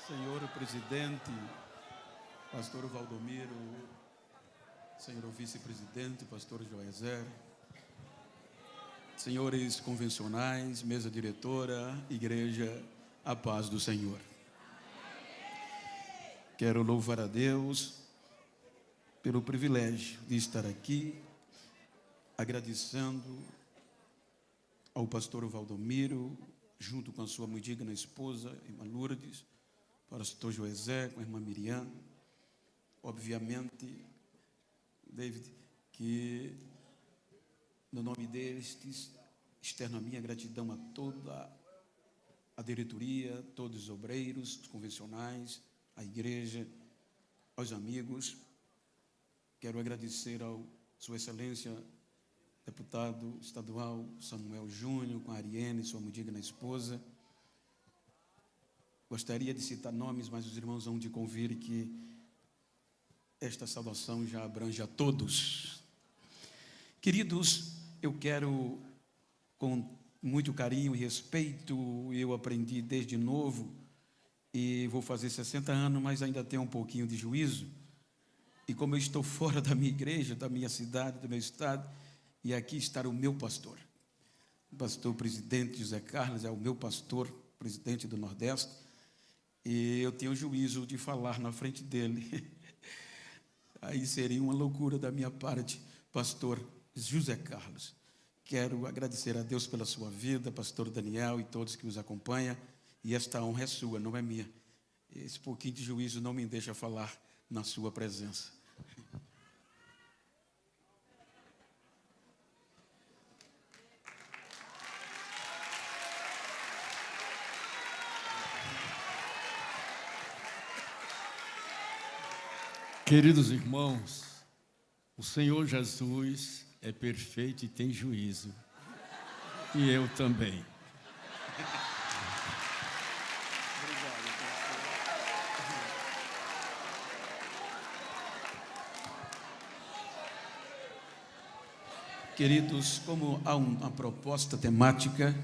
Senhor presidente, pastor Valdomiro, senhor vice-presidente, pastor Joezer, senhores convencionais, mesa diretora, igreja, a paz do Senhor. Quero louvar a Deus pelo privilégio de estar aqui, agradecendo ao pastor Valdomiro, junto com a sua muito digna esposa, irmã Lourdes, pastor Joezer, com a irmã Miriam, obviamente, David, que no nome destes, externo a minha gratidão a toda a diretoria, todos os obreiros, os convencionais, a igreja, aos amigos. Quero agradecer ao Sua Excelência, deputado estadual Samuel Júnior, com a Ariane, sua muito digna esposa. Gostaria de citar nomes, mas os irmãos vão de convir que esta saudação já abrange a todos. Queridos, eu quero, com muito carinho e respeito, eu aprendi desde novo, e vou fazer 60 anos, mas ainda tenho um pouquinho de juízo. E como eu estou fora da minha igreja, da minha cidade, do meu estado, e aqui está o meu pastor. O pastor presidente José Carlos é o meu pastor, presidente do Nordeste, e eu tenho o juízo de falar na frente dele. Aí seria uma loucura da minha parte, pastor José Carlos. Quero agradecer a Deus pela sua vida, pastor Daniel e todos que os acompanham, e esta honra é sua, não é minha. Esse pouquinho de juízo não me deixa falar na sua presença. Queridos irmãos, o Senhor Jesus é perfeito e tem juízo, e eu também. Queridos, como há uma proposta temática,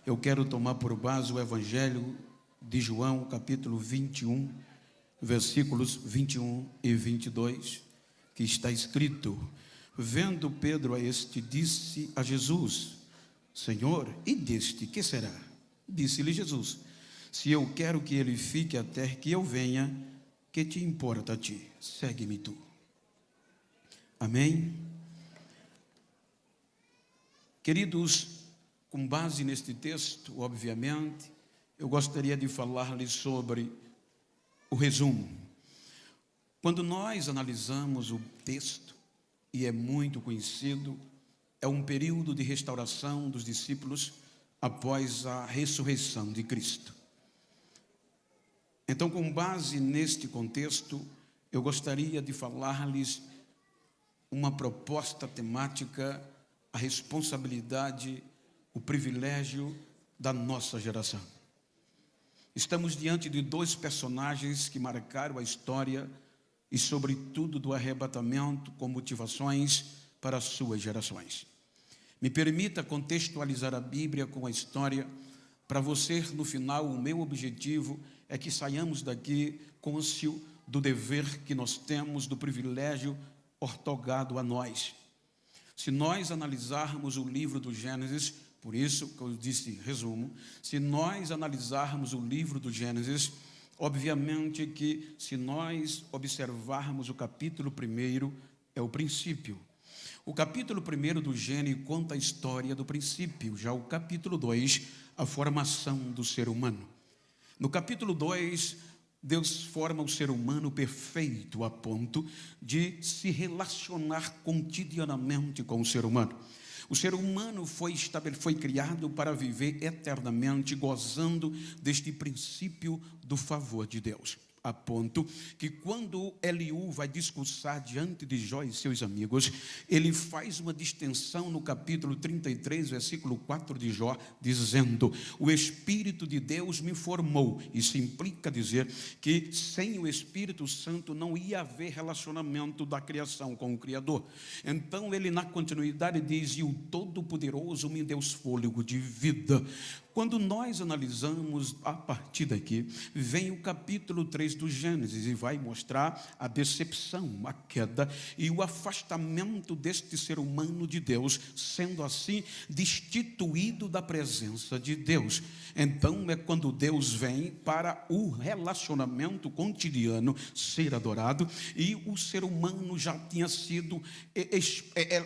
eu quero tomar por base o Evangelho de João, capítulo 21, versículos 21 e 22, que está escrito: vendo Pedro a este, disse a Jesus: Senhor, e deste que será? Disse-lhe Jesus: se eu quero que ele fique até que eu venha, que te importa a ti? Segue-me tu. Amém? Queridos, com base neste texto, obviamente, eu gostaria de falar-lhes sobre o resumo. Quando nós analisamos o texto, e é muito conhecido, é um período de restauração dos discípulos após a ressurreição de Cristo. Então, com base neste contexto, eu gostaria de falar-lhes uma proposta temática, a responsabilidade, o privilégio da nossa geração. Estamos diante de dois personagens que marcaram a história e, sobretudo, do arrebatamento com motivações para as suas gerações. Me permita contextualizar a Bíblia com a história. Para você, no final, o meu objetivo é que saiamos daqui cônscio do dever que nós temos, do privilégio ortogado a nós. Se nós analisarmos o livro do Gênesis, por isso que eu disse resumo, se nós analisarmos o livro do Gênesis, obviamente que se nós observarmos o capítulo 1, é o princípio. O capítulo 1 do Gênesis conta a história do princípio, já o capítulo 2, a formação do ser humano. No capítulo 2, Deus forma o ser humano perfeito a ponto de se relacionar cotidianamente com o ser humano. O ser humano foi criado para viver eternamente, gozando deste princípio do favor de Deus. a ponto que quando Eliú vai discursar diante de Jó e seus amigos, ele faz uma distinção no capítulo 33, versículo 4 de Jó, dizendo: o Espírito de Deus me formou. Isso implica dizer que sem o Espírito Santo não ia haver relacionamento da criação com o Criador. Então ele, na continuidade, diz: e o Todo-Poderoso me deu fôlego de vida. Quando nós analisamos a partir daqui, vem o capítulo 3 do Gênesis e vai mostrar a decepção, a queda e o afastamento deste ser humano de Deus, sendo assim destituído da presença de Deus. Então é quando Deus vem para o relacionamento cotidiano ser adorado, e o ser humano já tinha sido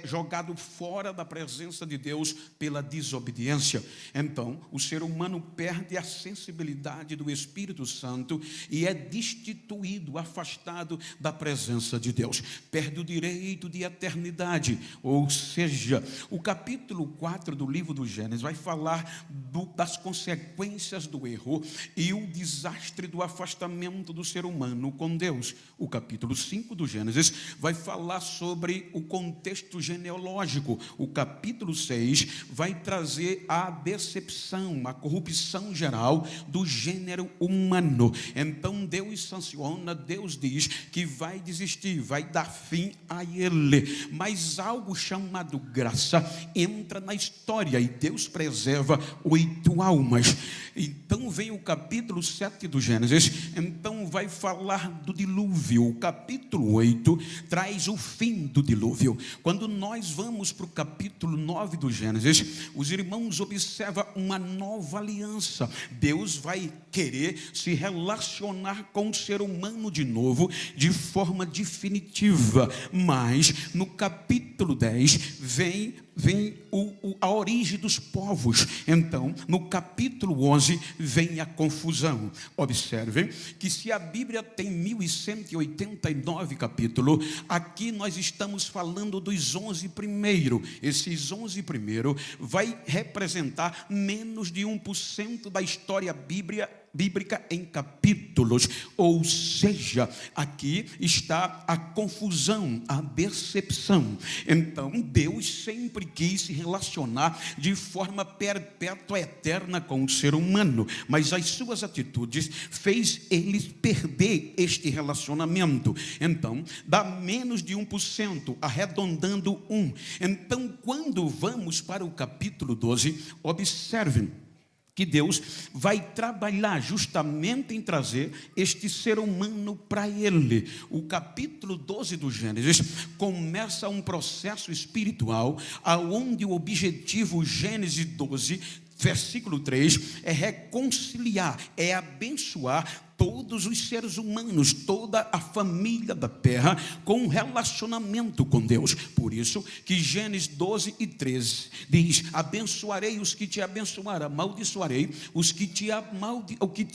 jogado fora da presença de Deus pela desobediência. Então o ser humano perde a sensibilidade do Espírito Santo e é destituído, afastado da presença de Deus. Perde o direito de eternidade. Ou seja, o capítulo 4 do livro do Gênesis vai falar das consequências do erro e o desastre do afastamento do ser humano com Deus. O capítulo 5 do Gênesis vai falar sobre o contexto genealógico. O capítulo 6 vai trazer a decepção, a corrupção geral do gênero humano. Então Deus sanciona, Deus diz que vai desistir, vai dar fim a ele. Mas algo chamado graça entra na história e Deus preserva 8 almas. Então vem o capítulo 7 do Gênesis, então vai falar do dilúvio. O capítulo 8 traz o fim do dilúvio. Quando nós vamos para o capítulo 9 do Gênesis, os irmãos observam uma nova aliança. Deus vai querer se relacionar com o ser humano de novo, de forma definitiva. Mas no capítulo 10 vem a origem dos povos. Então, no capítulo 11, vem a confusão. Observem que se a Bíblia tem 1189 capítulos, aqui nós estamos falando dos 11 primeiros. Esses 11 primeiros vai representar menos de 1% da história bíblica em capítulos, ou seja, aqui está a confusão, a decepção. Então Deus sempre quis se relacionar de forma perpétua, eterna com o ser humano, mas as suas atitudes fez eles perder este relacionamento. Então dá menos de 1%, arredondando 1. Então quando vamos para o capítulo 12, observem que Deus vai trabalhar justamente em trazer este ser humano para Ele. O capítulo 12 do Gênesis começa um processo espiritual, onde o objetivo, Gênesis 12, versículo 3, é reconciliar, é abençoar todos os seres humanos, toda a família da terra, com um relacionamento com Deus. Por isso que Gênesis 12 e 13 diz: abençoarei os que te abençoarem, amaldiçoarei os que te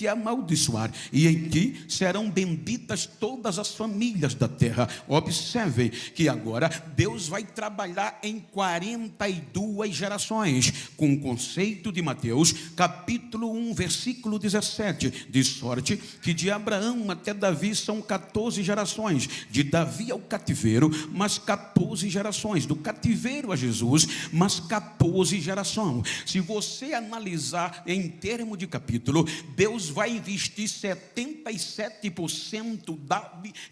amaldiçoar, e em ti serão benditas todas as famílias da terra. Observem que agora Deus vai trabalhar em 42 gerações, com o conceito de Mateus, capítulo 1, versículo 17, de sorte que de Abraão até Davi são 14 gerações, de Davi ao cativeiro, mas 14 gerações, do cativeiro a Jesus, mas 14 gerações. Se você analisar em termos de capítulo, Deus vai investir 77%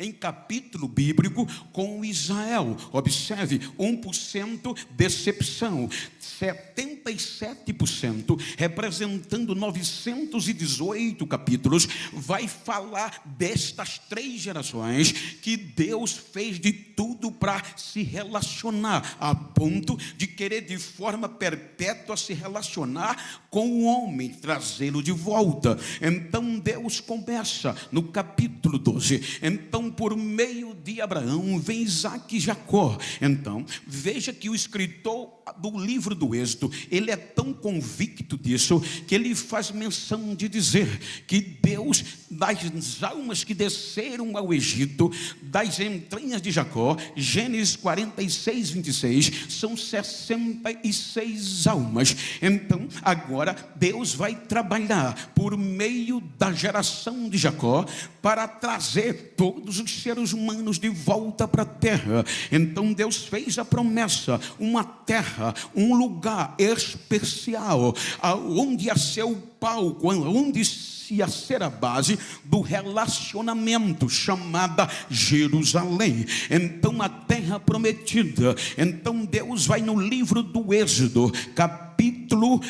em capítulo bíblico com Israel. Observe, 1% decepção, 77%, representando 918 capítulos, vai falar destas 3 gerações que Deus fez de tudo para se relacionar, a ponto de querer de forma perpétua se relacionar com o homem, trazê-lo de volta. Então Deus começa no capítulo 12. Então, por meio de Abraão vem Isaque e Jacó. Então veja que o escritor do livro do Êxodo, ele é tão convicto disso, que ele faz menção de dizer que Deus, das almas que desceram ao Egito, das entranhas de Jacó, Gênesis 46, 26, são 66 almas. Então, agora, Deus vai trabalhar por meio da geração de Jacó, para trazer todos os seres humanos de volta para a terra. Então Deus fez a promessa, uma terra, um lugar especial, onde ia ser o palco, onde ia ser a base do relacionamento, chamada Jerusalém. Então a terra prometida. Então Deus vai no livro do Êxodo, capítulo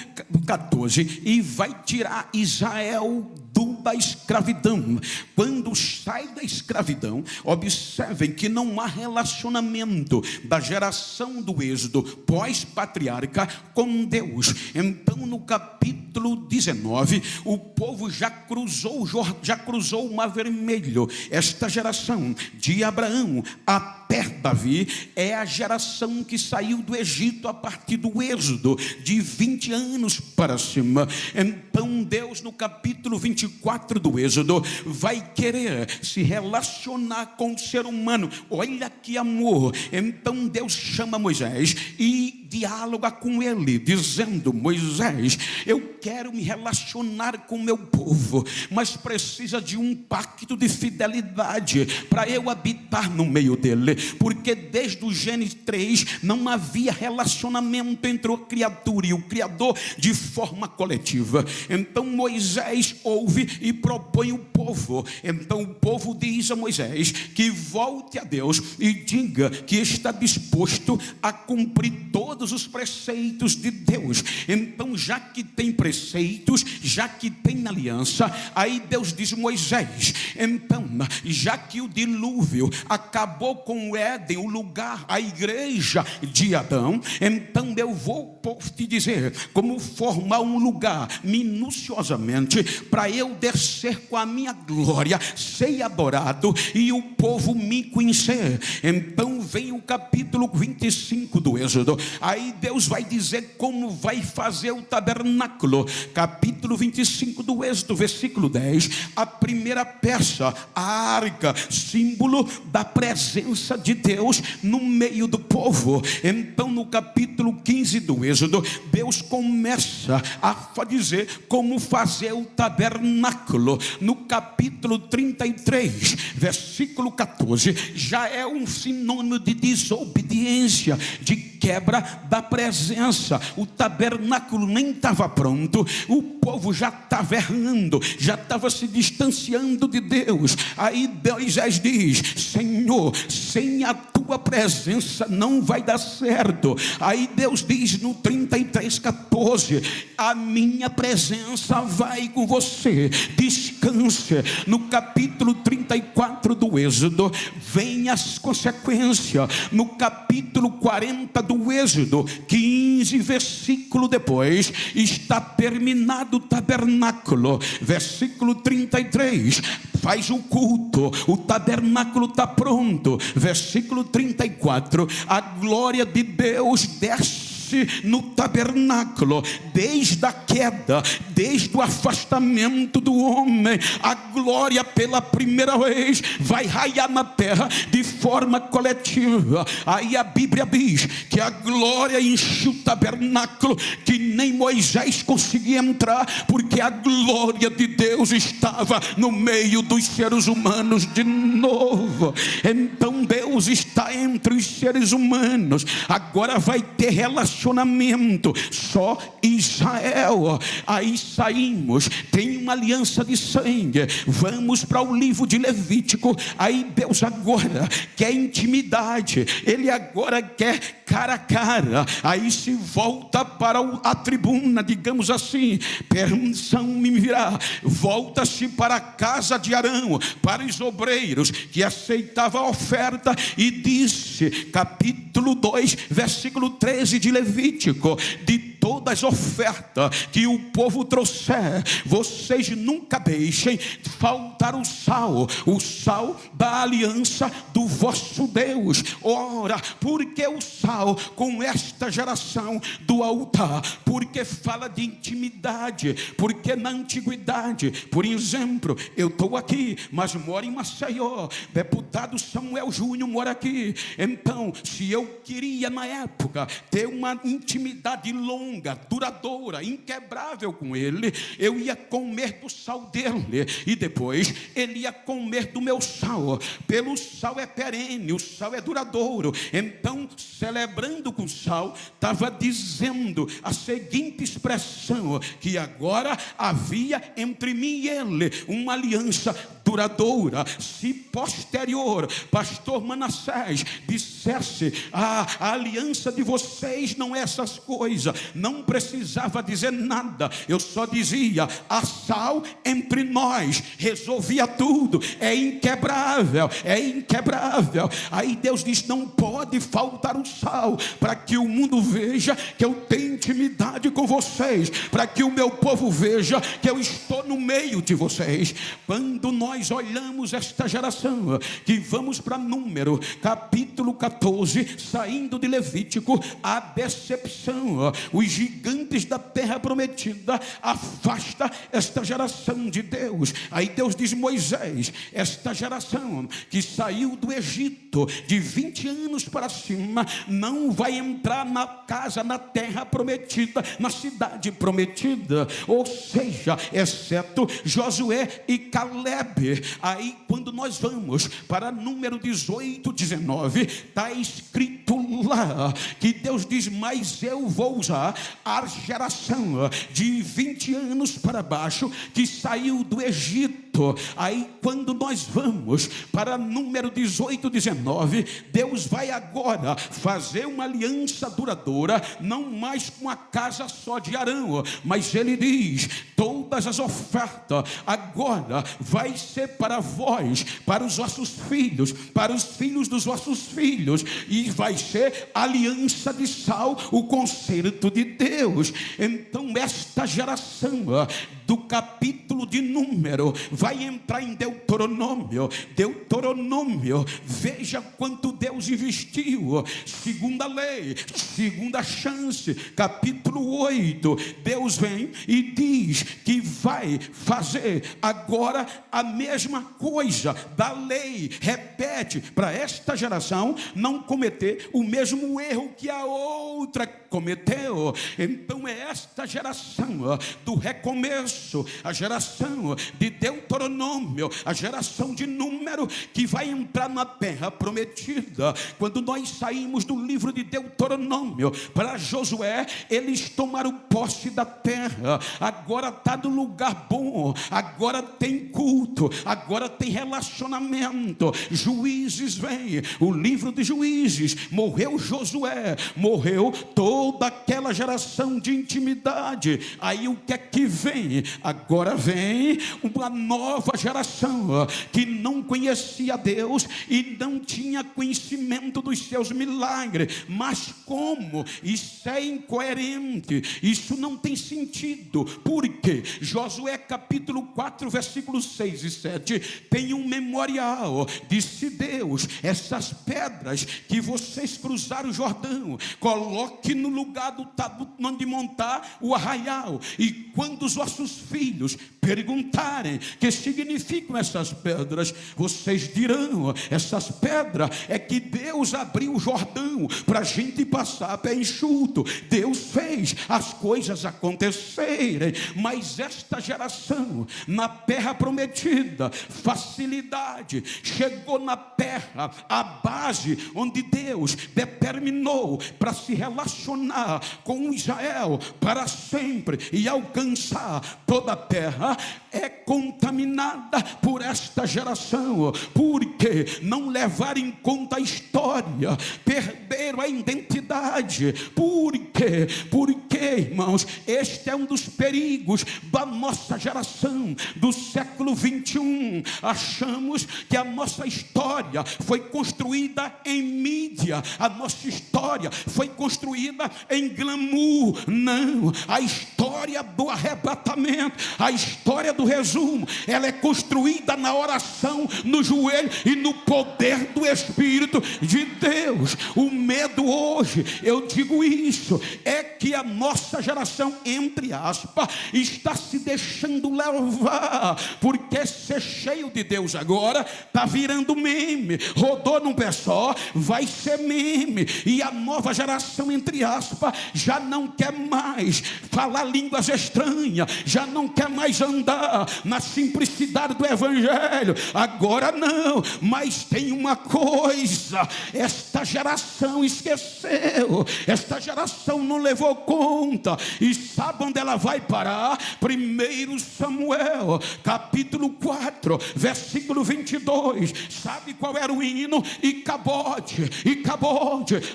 14, e vai tirar Israel da escravidão. Quando sai da escravidão, observem que não há relacionamento da geração do Êxodo pós-patriarca com Deus. Então no capítulo 19, o povo já cruzou o Mar Vermelho. Esta geração de Abraão até Davi é a geração que saiu do Egito a partir do Êxodo, de 20 anos para cima. Então Deus, no capítulo 24 do Êxodo, vai querer se relacionar com o ser humano. Olha que amor. Então Deus chama Moisés e dialoga com ele, dizendo: Moisés, eu quero me relacionar com o meu povo, mas precisa de um pacto de fidelidade para eu habitar no meio dele, porque desde o Gênesis 3 não havia relacionamento entre a criatura e o Criador de forma coletiva. Então Moisés ouve e propõe o povo. Então o povo diz a Moisés que volte a Deus e diga que está disposto a cumprir todos os preceitos de Deus. Então, já que tem preceitos, já que tem aliança, aí Deus diz: Moisés, então, já que o dilúvio acabou com o Éden, o lugar, a igreja de Adão, então eu vou te dizer como formar um lugar minuciosamente para eu descer com a minha glória, ser adorado e o povo me conhecer. Então vem o capítulo 25 do Êxodo. Aí Deus vai dizer como vai fazer o tabernáculo. Capítulo 25 do Êxodo, versículo 10. A primeira peça, a arca, símbolo da presença de Deus no meio do povo. Então no capítulo 15 do Êxodo, Deus começa a dizer como fazer o tabernáculo. No capítulo 33, versículo 14, já é um sinônimo de desobediência, de quebra da presença. O tabernáculo nem estava pronto, o povo já estava errando, já estava se distanciando de Deus. Aí Moisés diz: Senhor, sem a tua presença não vai dar certo. Aí Deus diz no 33:14: a minha presença vai com você, descanse. No capítulo 34 do Êxodo, vem as consequências. No capítulo 40 do Êxodo, 15 versículo depois, está terminado o tabernáculo. Versículo 33, faz o culto, o tabernáculo está pronto. Versículo 34, a glória de Deus desce no tabernáculo. Desde a queda, desde o afastamento do homem, a glória pela primeira vez vai raiar na terra de forma coletiva. Aí a Bíblia diz que a glória encheu o tabernáculo, que nem Moisés conseguia entrar, porque a glória de Deus estava no meio dos seres humanos de novo. Então Deus está entre os seres humanos. Agora vai ter relacionamento só Israel. Aí saímos, tem uma aliança de sangue, vamos para o livro de Levítico. Aí Deus agora quer intimidade, Ele agora quer cara a cara. Aí se volta para a tribuna, digamos assim, permissão me virá, volta-se para a casa de Arão, para os obreiros que aceitavam a oferta, e disse, capítulo 2, versículo 13 de Levítico: de todas as ofertas que o povo trouxer, vocês nunca deixem faltar o sal da aliança do vosso Deus. Ora, porque o sal com esta geração do altar? Porque fala de intimidade, porque na antiguidade, por exemplo, eu estou aqui, mas moro em Maceió, deputado Samuel Júnior mora aqui. Então, se eu queria na época ter uma intimidade longa, duradoura, inquebrável com ele, eu ia comer do sal dele, e depois ele ia comer do meu sal. Pelo sal é perene, o sal é duradouro. Então, celebrando com sal, estava dizendo a seguinte expressão: que agora havia entre mim e ele uma aliança duradoura. Se posterior pastor Manassés dissesse: a aliança de vocês não é essas coisas, não precisava dizer nada, eu só dizia: há sal entre nós, resolvia tudo, é inquebrável, é inquebrável. Aí Deus diz: não pode faltar o sal, para que o mundo veja que eu tenho intimidade com vocês, para que o meu povo veja que eu estou no meio de vocês. Quando nós olhamos esta geração, que vamos para Número, capítulo 14, saindo de Levítico, a decepção, os gigantes da terra prometida afasta esta geração de Deus. Aí Deus diz: Moisés, esta geração que saiu do Egito de 20 anos para cima, não vai entrar na casa, na terra prometida, na cidade prometida, ou seja, exceto Josué e Calebe. Aí quando nós vamos para Número 18, 19, está escrito lá que Deus diz: mas eu vou usar a geração de 20 anos para baixo que saiu do Egito. Aí quando nós vamos para Número 18, 19, Deus vai agora fazer uma aliança duradoura, não mais com a casa só de Arão, mas ele diz: todas as ofertas agora vai ser para vós, para os vossos filhos, para os filhos dos vossos filhos, e vai ser aliança de sal, o concerto de Deus. Então esta geração do capítulo de Número vai entrar em Deuteronômio. Deuteronômio, veja quanto Deus investiu. Segunda lei, segunda chance, capítulo 8, Deus vem e diz que vai fazer agora a mesma coisa da lei, repete para esta geração não cometer o mesmo erro que a outra cometeu. Então é esta geração do recomeço, a geração de Deuteronômio, a geração de Número, que vai entrar na terra prometida. Quando nós saímos do livro de Deuteronômio para Josué, eles tomaram posse da terra, agora está no lugar bom, agora tem culto, agora tem relacionamento. Juízes vem, o livro de Juízes, morreu Josué, morreu toda aquela geração de intimidade. Aí o que é que vem? Agora vem uma nova geração que não conhecia Deus e não tinha conhecimento dos seus milagres. Mas como? Isso é incoerente, isso não tem sentido. Por quê? Josué capítulo 4, versículos 6 e 7 tem um memorial. Disse Deus: essas pedras que vocês cruzaram o Jordão, coloque no lugar onde montar o arraial, e quando os vossos filhos perguntarem que significam essas pedras, vocês dirão: essas pedras é que Deus abriu o Jordão para a gente passar a pé enxuto. Deus fez as coisas acontecerem. Mas esta geração na terra prometida, facilidade, chegou na terra, a base onde Deus determinou para se relacionar com Israel para sempre e alcançar toda a terra, é contaminada por esta geração, porque não levaram em conta a história, perderam perderam a identidade. Por quê? Porque, irmãos, este é um dos perigos da nossa geração, do século 21. Achamos que a nossa história foi construída em mídia, a nossa história foi construída em glamour. Não, a história do arrebatamento, a história do resumo, ela é construída na oração, no joelho e no poder do Espírito de Deus. O medo hoje, eu digo isso, é que a nossa geração, entre aspas, está se deixando levar, porque ser cheio de Deus agora está virando meme. Rodou num pé só, vai ser meme. E a nova geração, entre aspas, já não quer mais falar línguas estranhas, já não quer mais andar na simplicidade do Evangelho. Agora não, mas tem uma coisa: esta geração esqueceu, esta geração não levou conta. E sabe onde ela vai parar? 1 Samuel, capítulo 4, versículo 22. Sabe qual era o hino? Icabode,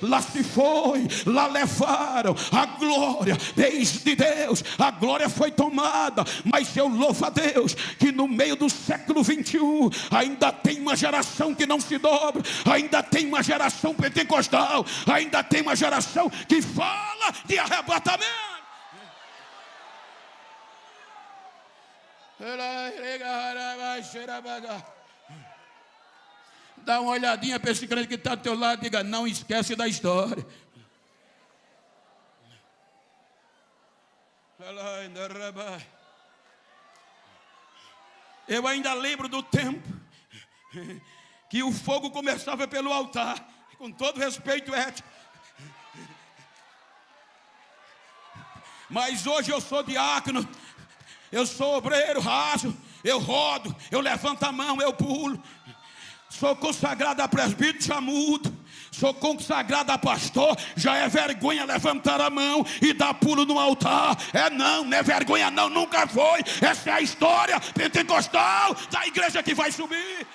lá se foi, lá levaram a glória desde Deus, a glória foi tomada. Mas eu louvo a Deus que no meio do século 21 ainda tem uma geração que não se dobra, ainda tem uma geração pentecostal, ainda tem uma geração que fala de arrebatamento. Dá uma olhadinha para esse crente que está ao teu lado e diga: não esquece da história. Eu ainda lembro do tempo que o fogo começava pelo altar, com todo respeito ético. Mas hoje eu sou diácono, eu sou obreiro raso, eu rodo, eu levanto a mão, eu pulo. Sou consagrado a presbítero, já mudo. Sou consagrado a pastor, já é vergonha levantar a mão e dar pulo no altar. Não é vergonha não, nunca foi. Essa é a história pentecostal da igreja que vai subir.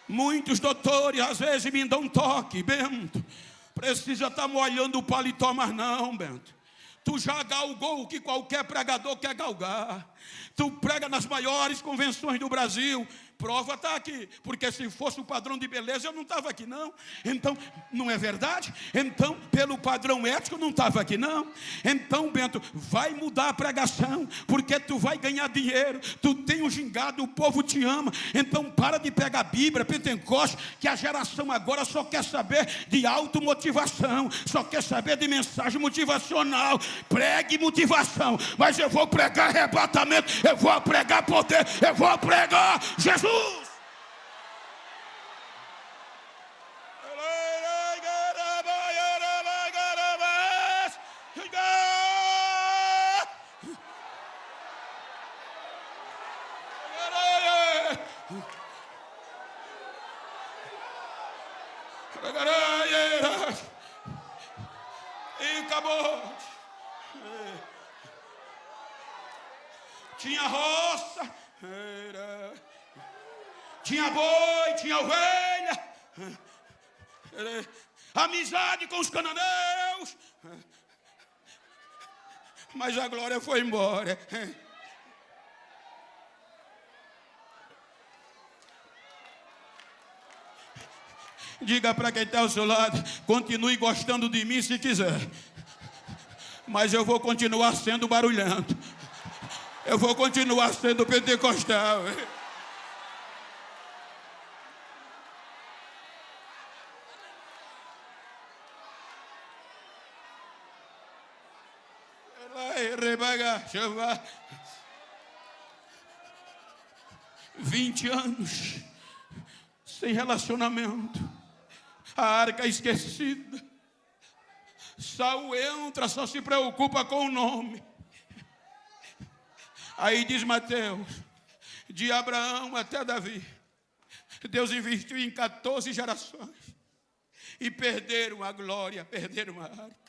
Muitos doutores às vezes me dão um toque: Bento, precisa estar molhando o paletó, mas não, Bento. Tu já galgou o que qualquer pregador quer galgar. Tu prega nas maiores convenções do Brasil. Prova está aqui. Porque se fosse o padrão de beleza, eu não estava aqui não. Então, não é verdade? Então, pelo padrão ético, não estava aqui não. Então, Bento, vai mudar a pregação, porque tu vai ganhar dinheiro. Tu tem um gingado, o povo te ama. Então, para de pegar a Bíblia, Pentecoste, que a geração agora só quer saber de automotivação, só quer saber de mensagem motivacional. Pregue motivação, mas eu vou pregar arrebatamento, eu vou pregar poder, eu vou pregar Jesus. E acabou. Tinha roça, tinha boi, tinha ovelha, amizade com os cananeus, mas a glória foi embora. Diga para quem está ao seu lado: continue gostando de mim se quiser, mas eu vou continuar sendo barulhento, eu vou continuar sendo pentecostal. Jeová, 20 anos sem relacionamento, a arca esquecida. Saul entra, só se preocupa com o nome. Aí diz Mateus: de Abraão até Davi, Deus investiu em 14 gerações e perderam a glória, perderam a arca.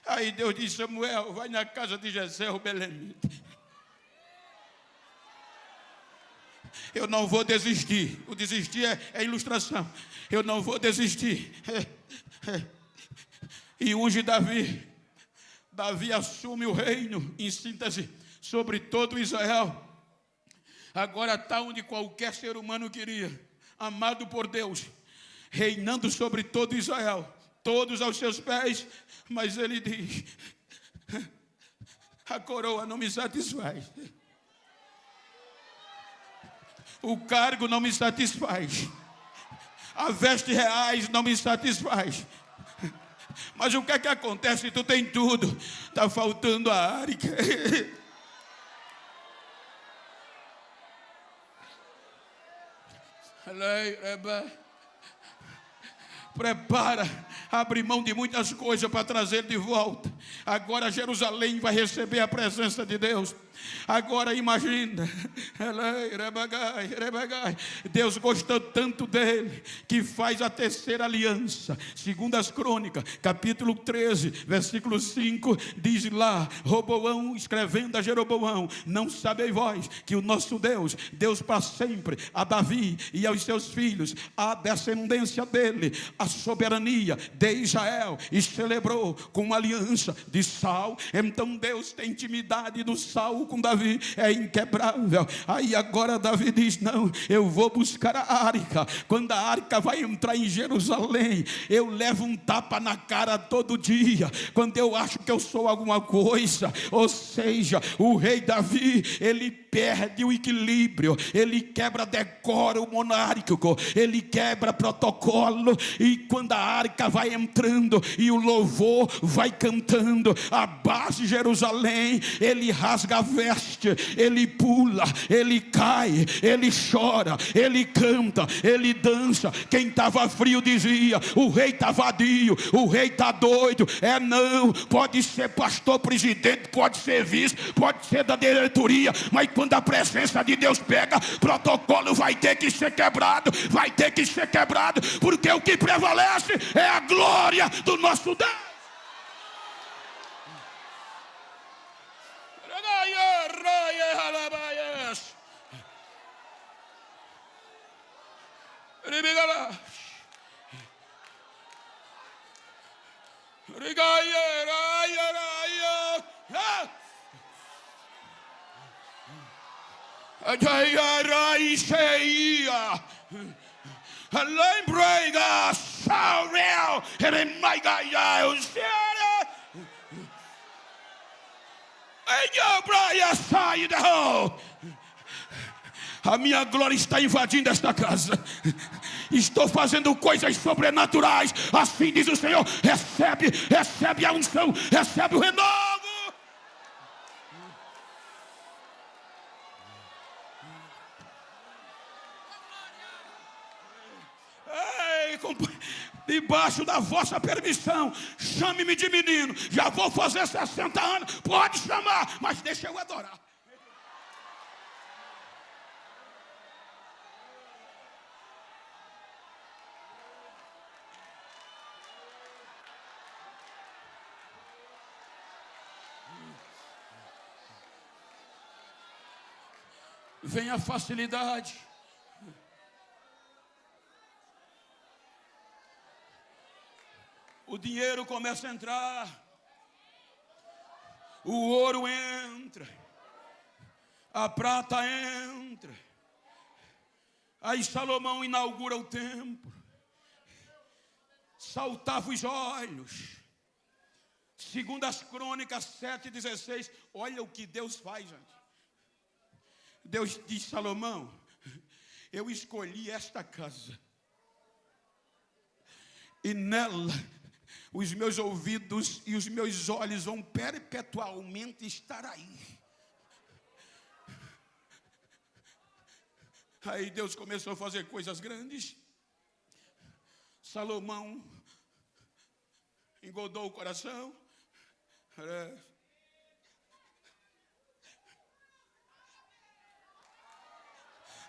Aí Deus disse: Samuel, vai na casa de Jessé, o belemita. Eu não vou desistir. O desistir é ilustração. Eu não vou desistir. E unge Davi. Davi assume o reino, em síntese, sobre todo Israel. Agora está onde qualquer ser humano queria. Amado por Deus, reinando sobre todo Israel, todos aos seus pés. Mas ele diz: a coroa não me satisfaz. O cargo não me satisfaz. A veste reais não me satisfaz. Mas o que é que acontece? Tu tem tudo. Está faltando a arca. Prepara, abre mão de muitas coisas para trazer de volta. Agora Jerusalém vai receber a presença de Deus. Agora imagina, Deus gostou tanto dele que faz a terceira aliança. Segundo as Crônicas, capítulo 13, versículo 5, diz lá, Roboão escrevendo a Jeroboão: não sabeis vós que o nosso Deus, Deus para sempre, a Davi e aos seus filhos, a descendência dele, a soberania de Israel, e celebrou com uma aliança de sal. Então Deus tem intimidade do sal com Davi, é inquebrável. Aí agora Davi diz: não, eu vou buscar a arca. Quando a arca vai entrar em Jerusalém, eu levo um tapa na cara todo dia, quando eu acho que eu sou alguma coisa. Ou seja, o rei Davi, ele perde o equilíbrio, ele quebra decoro monárquico, ele quebra protocolo. E quando a arca vai entrando e o louvor vai cantando, a base de Jerusalém, ele rasga a veste, ele pula, ele cai, ele chora, ele canta, ele dança. Quem estava frio dizia: o rei está vadio, o rei está doido. Não, pode ser pastor, presidente, pode ser vice, pode ser da diretoria, mas quando a presença de Deus pega, protocolo vai ter que ser quebrado, vai ter que ser quebrado, porque o que prevalece é a glória do nosso Deus. Lembrei-ga, Saurel, ele mai gaia, o Senhor. A minha glória está invadindo esta casa. Estou fazendo coisas sobrenaturais. Assim diz o Senhor. Recebe a unção, recebe o renovo. Debaixo da vossa permissão, chame-me de menino. Já vou fazer 60 anos. Pode chamar, mas deixa eu adorar. Vem a facilidade. O dinheiro começa a entrar, o ouro entra, a prata entra. Aí Salomão inaugura o templo, saltava os olhos. Segundo as Crônicas 7:16, olha o que Deus faz, gente. Deus diz: Salomão, eu escolhi esta casa, e nela os meus ouvidos e os meus olhos vão perpetualmente estar aí. Aí Deus começou a fazer coisas grandes. Salomão engodou o coração.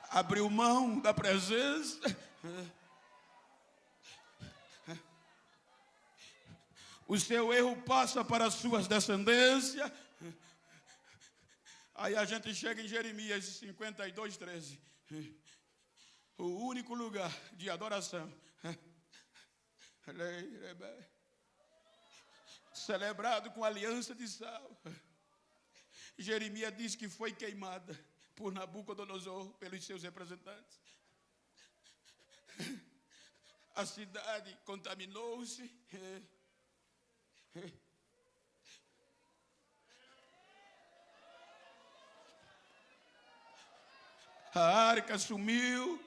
Abriu mão da presença. O seu erro passa para as suas descendências. Aí a gente chega em Jeremias 52:13. o único lugar de adoração, celebrado com aliança de sal. Jeremias diz que foi queimada por Nabucodonosor, pelos seus representantes. A cidade contaminou-se. A arca sumiu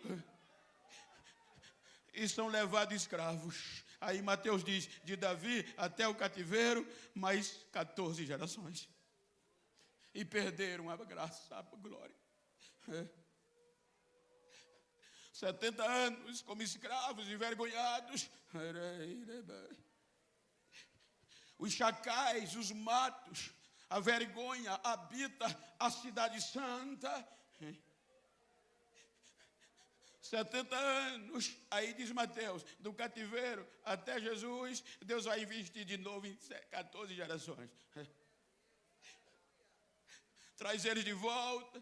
e são levados escravos. Aí Mateus diz, de Davi até o cativeiro, mais 14 gerações. E perderam a graça, a glória. 70 anos como escravos envergonhados. Os chacais, os matos, a vergonha habita a cidade santa. 70 anos, aí diz Mateus, do cativeiro até Jesus, Deus vai investir de novo em 14 gerações. Traz eles de volta.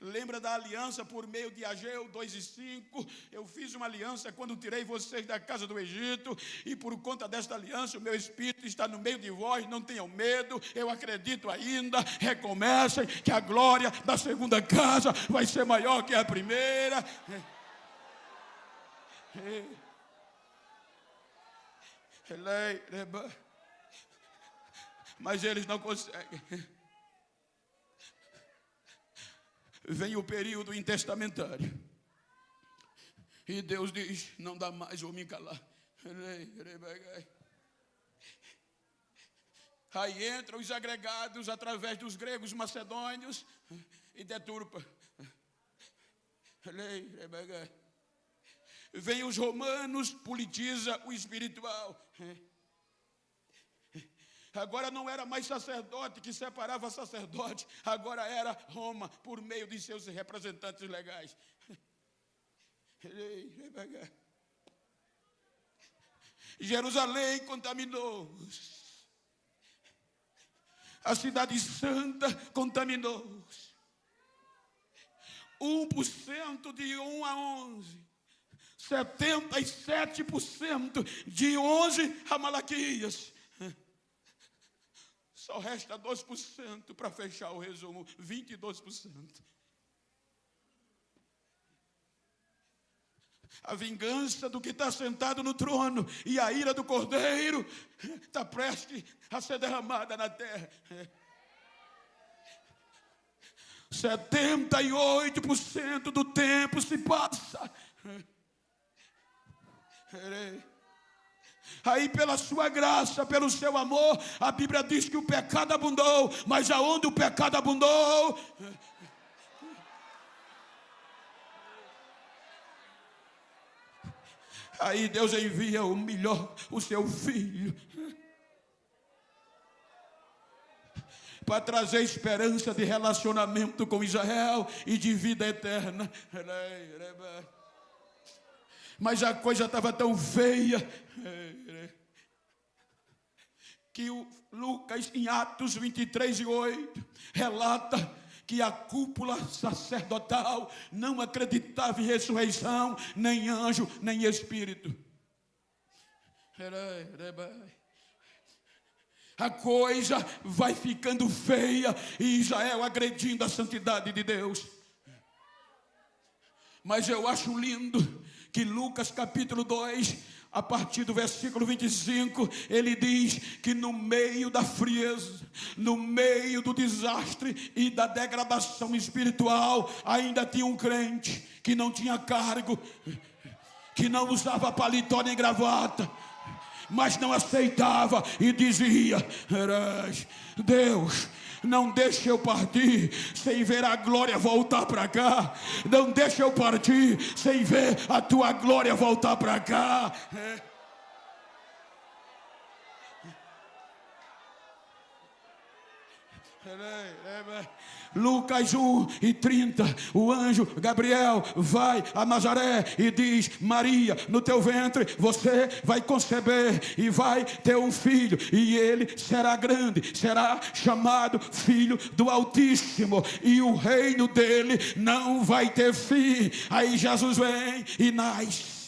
Lembra da aliança por meio de Ageu 2:5? Eu fiz uma aliança quando tirei vocês da casa do Egito, e por conta desta aliança o meu espírito está no meio de vós, não tenham medo, eu acredito ainda, recomecem, que a glória da segunda casa vai ser maior que a primeira. Mas eles não conseguem. Vem o período intestamentário. E Deus diz, não dá mais, vou me calar. Aí entram os agregados através dos gregos macedônios e deturpa. Vem os romanos, politiza o espiritual. Agora não era mais sacerdote que separava sacerdote, agora era Roma, por meio de seus representantes legais. Jerusalém contaminou-se. A cidade santa contaminou-se. 1% de 1 a 11. 77% de 11 a Malaquias. Só resta 2% para fechar o resumo, 22%. A vingança do que está sentado no trono e a ira do Cordeiro está prestes a ser derramada na terra. 78% do tempo se passa. Aí pela sua graça, pelo seu amor, a Bíblia diz que o pecado abundou, mas aonde o pecado abundou, aí Deus envia o melhor, o seu filho, para trazer esperança de relacionamento com Israel e de vida eterna. Mas a coisa estava tão feia que o Lucas, em Atos 23:8, relata que a cúpula sacerdotal não acreditava em ressurreição, nem anjo, nem espírito. A coisa vai ficando feia e Israel agredindo a santidade de Deus. Mas eu acho lindo que Lucas capítulo 2, a partir do versículo 25, ele diz que no meio da frieza, no meio do desastre e da degradação espiritual, ainda tinha um crente que não tinha cargo, que não usava paletó nem gravata, mas não aceitava e dizia: Deus, não deixe eu partir sem ver a glória voltar para cá. Não deixe eu partir sem ver a tua glória voltar para cá. Lucas 1:30, o anjo Gabriel vai a Nazaré e diz: Maria, no teu ventre você vai conceber e vai ter um filho, e ele será grande, será chamado Filho do Altíssimo, e o reino dele não vai ter fim. Aí Jesus vem e nasce.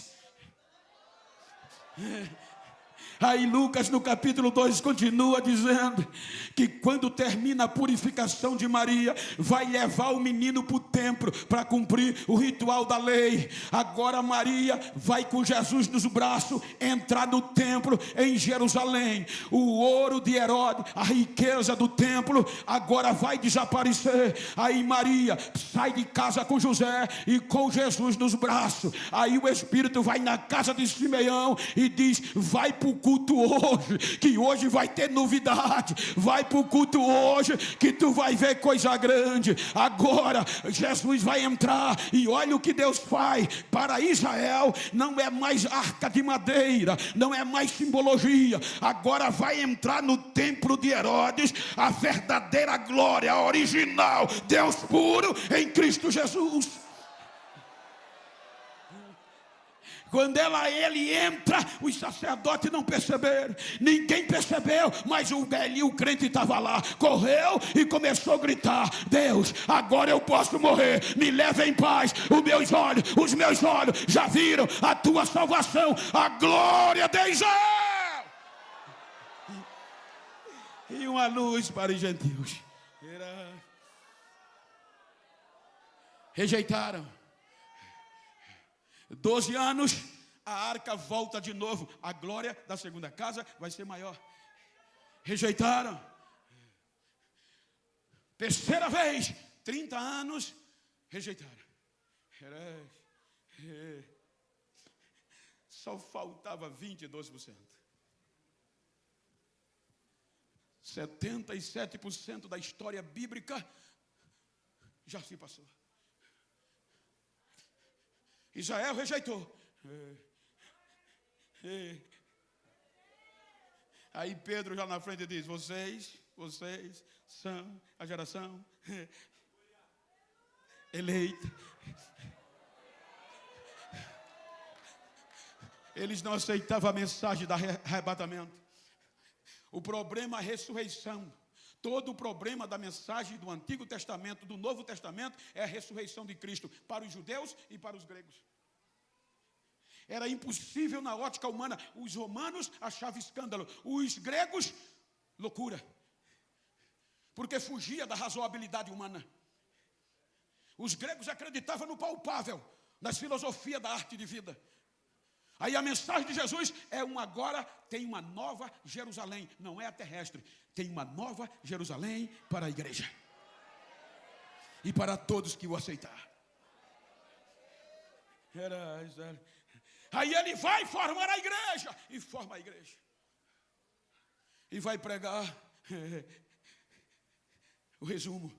Aí Lucas no capítulo 2 continua dizendo que quando termina a purificação de Maria, vai levar o menino para o templo para cumprir o ritual da lei. Agora Maria vai com Jesus nos braços entrar no templo em Jerusalém. O ouro de Herodes, a riqueza do templo agora vai desaparecer. Aí Maria sai de casa com José e com Jesus nos braços. Aí o Espírito vai na casa de Simeão e diz: vai para o culto hoje, que hoje vai ter novidade. Vai para o culto hoje, que tu vai ver coisa grande. Agora Jesus vai entrar, e olha o que Deus faz para Israel. Não é mais arca de madeira, não é mais simbologia. Agora vai entrar no templo de Herodes a verdadeira glória, a original, Deus puro em Cristo Jesus. Quando ele entra, os sacerdotes não perceberam, ninguém percebeu, mas o velhinho, o crente estava lá, correu e começou a gritar: Deus, agora eu posso morrer, me leva em paz, os meus olhos já viram a tua salvação, a glória de Israel. E uma luz para os gentios. Rejeitaram. 12 anos, a arca volta de novo. A glória da segunda casa vai ser maior. Rejeitaram. Terceira vez, 30 anos, rejeitaram. Só faltava 22%. 77% da história bíblica já se passou. Israel rejeitou. Aí Pedro já na frente diz: vocês são a geração eleita. Eles não aceitavam a mensagem do arrebatamento. O problema é a ressurreição. Todo o problema da mensagem do Antigo Testamento, do Novo Testamento, é a ressurreição de Cristo para os judeus e para os gregos. Era impossível na ótica humana. Os romanos achavam escândalo, os gregos, loucura, porque fugia da razoabilidade humana. Os gregos acreditavam no palpável, nas filosofias da arte de vida. Aí a mensagem de Jesus é agora tem uma nova Jerusalém, não é a terrestre, tem uma nova Jerusalém para a igreja e para todos que o aceitar. Aí ele vai formar a igreja e forma a igreja e vai pregar o resumo: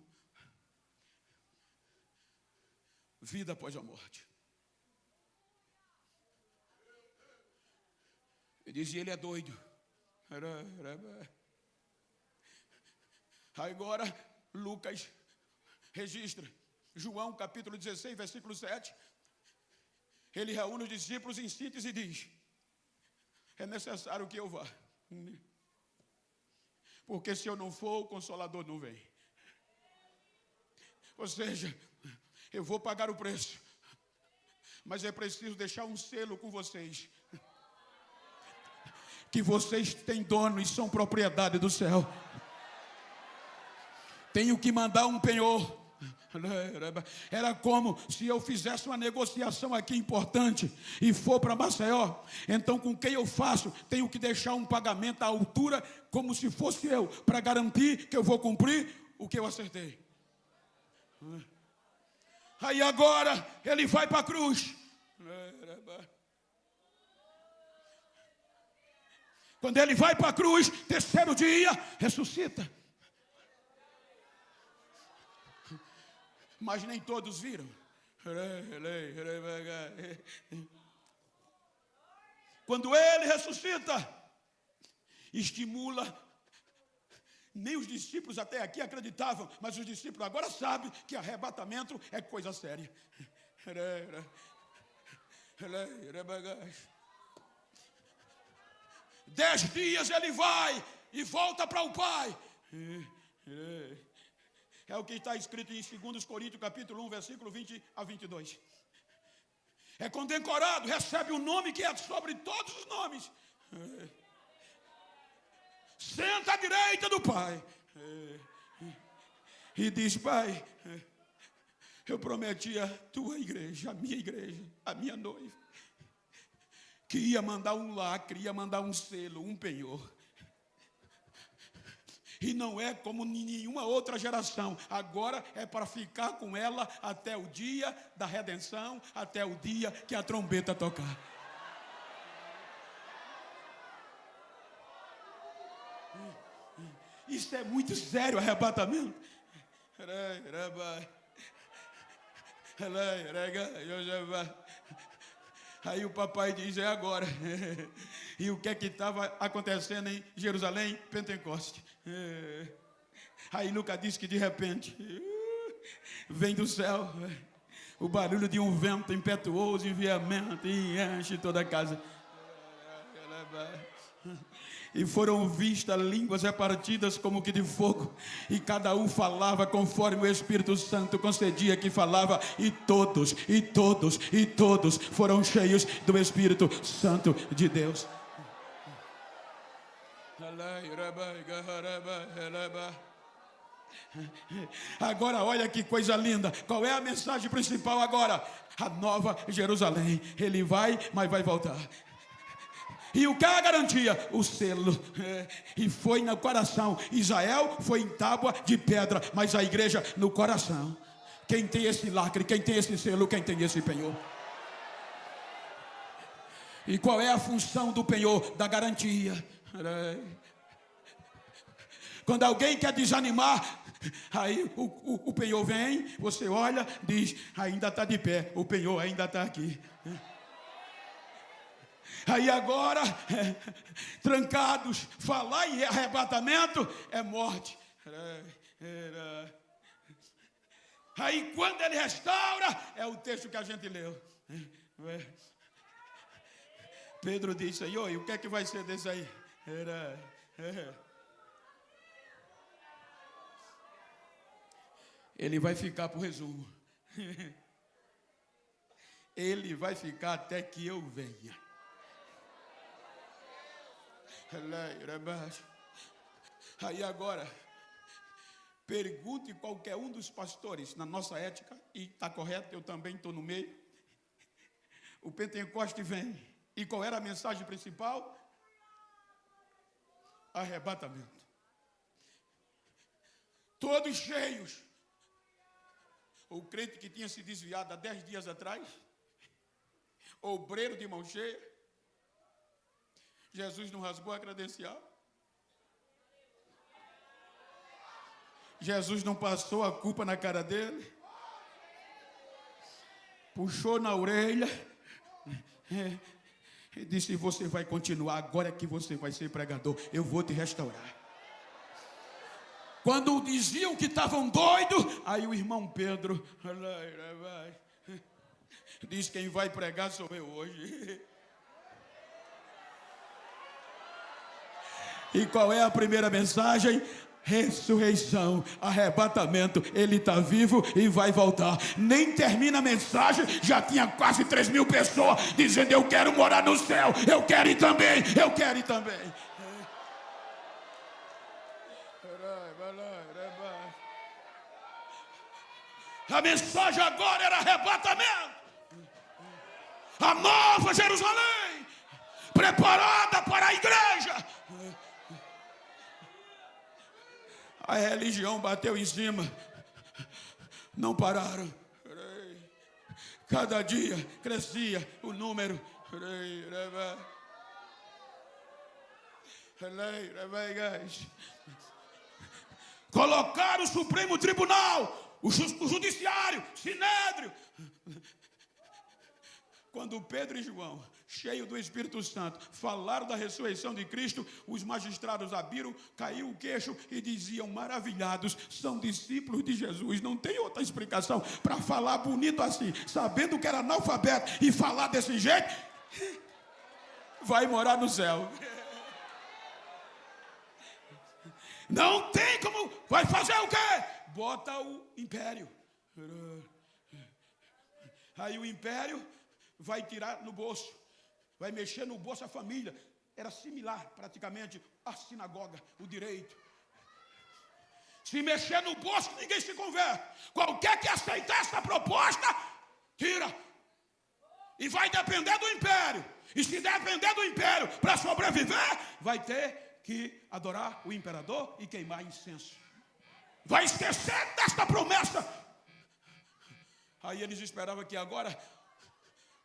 vida após a morte. Ele dizia: ele é doido. Agora Lucas registra João capítulo 16, versículo 7. Ele reúne os discípulos em síntese e diz: é necessário que eu vá, porque se eu não for, o Consolador não vem. Ou seja, eu vou pagar o preço, mas é preciso deixar um selo com vocês, que vocês têm dono e são propriedade do céu. Tenho que mandar um penhor. Era como se eu fizesse uma negociação aqui importante e for para Maceió. Então com quem eu faço, tenho que deixar um pagamento à altura, como se fosse eu, para garantir que eu vou cumprir o que eu acertei. Aí agora ele vai para a cruz. Quando ele vai para a cruz, terceiro dia, ressuscita. Mas nem todos viram. Quando ele ressuscita, estimula Nem os discípulos até aqui acreditavam, mas os discípulos agora sabem que arrebatamento é coisa séria. 10 dias ele vai e volta para o Pai. É o que está escrito em 2 Coríntios capítulo 1, versículo 20 a 22. É condecorado, recebe o nome que é sobre todos os nomes. Senta à direita do Pai. E diz: Pai, eu prometi a tua igreja, a minha noiva, que ia mandar um lacre, ia mandar um selo, um penhor. E não é como nenhuma outra geração. Agora é para ficar com ela até o dia da redenção, até o dia que a trombeta tocar. Isso é muito sério, arrebatamento. Aí o papai diz: é agora. E o que é que estava acontecendo em Jerusalém? Pentecoste. Aí Lucas diz que de repente vem do céu o barulho de um vento impetuoso, enviamento, e enche toda a casa. E foram vistas línguas repartidas como que de fogo, e cada um falava conforme o Espírito Santo concedia que falava, e todos foram cheios do Espírito Santo de Deus. Agora olha que coisa linda. Qual é a mensagem principal agora? A nova Jerusalém. Ele vai, mas vai voltar. E o que é a garantia? O selo. E foi no coração. Israel foi em tábua de pedra, mas a igreja no coração. Quem tem esse lacre, quem tem esse selo, quem tem esse penhor. E qual é a função do penhor? Da garantia. Quando alguém quer desanimar, aí o penhor vem, você olha, diz: ainda está de pé, o penhor ainda está aqui. Aí agora, trancados, falar em arrebatamento é morte. Aí quando ele restaura, é o texto que a gente leu. Pedro disse: Senhor, e o que é que vai ser desse aí? Ele vai ficar para o resumo. Ele vai ficar até que eu venha. Aí agora, pergunte qualquer um dos pastores, na nossa ética, e está correto, eu também estou no meio. O Pentecoste vem, e qual era a mensagem principal? Arrebatamento. Todos cheios. O crente que tinha se desviado há 10 dias atrás, obreiro de mão cheia, Jesus não rasgou a credencial. Jesus não passou a culpa na cara dele. Puxou na orelha. E disse: você vai continuar, agora que você vai ser pregador, eu vou te restaurar. Quando diziam que estavam doidos, aí o irmão Pedro diz: quem vai pregar sou eu hoje. E qual é a primeira mensagem? Ressurreição, arrebatamento. Ele está vivo e vai voltar. Nem termina a mensagem, já tinha quase 3.000 pessoas dizendo: eu quero morar no céu, eu quero ir também, eu quero ir também. A mensagem agora era arrebatamento. A nova Jerusalém, preparada para a igreja. A religião bateu em cima, não pararam. Cada dia crescia o número. Colocaram o Supremo Tribunal, o Judiciário, Sinédrio. Quando Pedro e João cheio do Espírito Santo, falaram da ressurreição de Cristo. Os magistrados abriram, caiu o queixo e diziam, maravilhados, são discípulos de Jesus. Não tem outra explicação para falar bonito assim, sabendo que era analfabeto e falar desse jeito, vai morar no céu. Não tem como, vai fazer o quê? Bota o império. Aí o império vai tirar no bolso, vai mexer no bolso a família. Era similar praticamente à sinagoga, o direito. Se mexer no bolso, ninguém se converte. Qualquer que aceitar essa proposta, tira. E vai depender do império. E se depender do império para sobreviver, vai ter que adorar o imperador e queimar incenso. Vai esquecer desta promessa. Aí eles esperavam que agora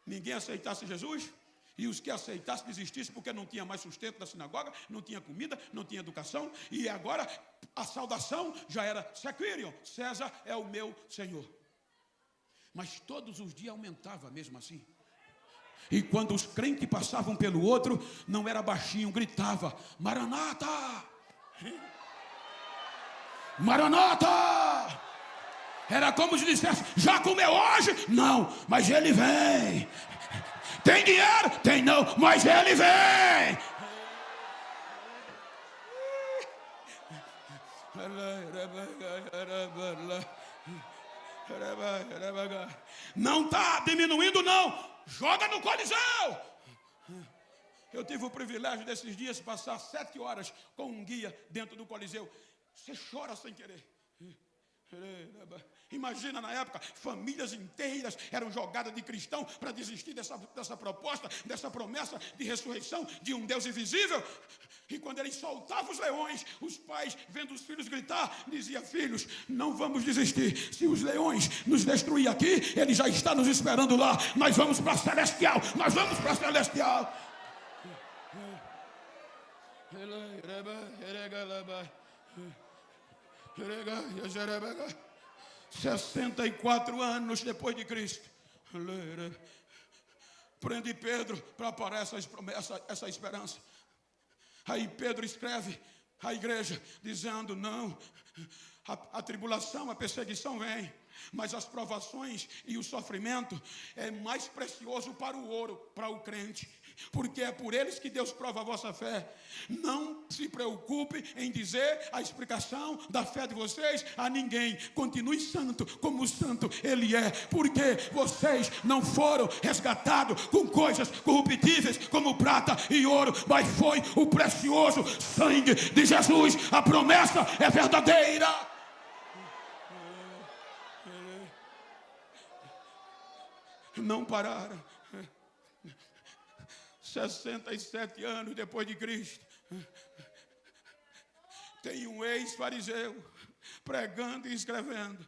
ninguém aceitasse Jesus, e os que aceitassem desistissem, porque não tinha mais sustento da sinagoga, não tinha comida, não tinha educação, e agora a saudação já era Sequirion, César é o meu Senhor. Mas todos os dias aumentava mesmo assim. E quando os crentes passavam pelo outro, não era baixinho, gritava, Maranata! Maranata! Era como se dissesse, já comeu hoje? Não, mas ele vem. Tem dinheiro? Tem não, mas ele vem. Não está diminuindo não. Joga no Coliseu. Eu tive o privilégio desses dias de passar 7 horas com um guia dentro do Coliseu. Você chora sem querer. Imagina na época, famílias inteiras eram jogadas de cristão para desistir dessa proposta, dessa promessa de ressurreição de um Deus invisível. E quando ele soltava os leões, os pais, vendo os filhos gritar, diziam, filhos, não vamos desistir. Se os leões nos destruir aqui, ele já está nos esperando lá. Nós vamos para a Celestial, nós vamos para a Celestial. 64 anos depois de Cristo, prende Pedro para parar essa esperança. Aí Pedro escreve à igreja dizendo, não, a tribulação, a perseguição vem, mas as provações e o sofrimento é mais precioso para o ouro, para o crente, porque é por eles que Deus prova a vossa fé. Não se preocupe em dizer a explicação da fé de vocês a ninguém. Continue santo como santo ele é, porque vocês não foram resgatados com coisas corruptíveis como prata e ouro, mas foi o precioso sangue de Jesus. A promessa é verdadeira. Não pararam. 67 anos depois de Cristo, tem um ex-fariseu pregando e escrevendo,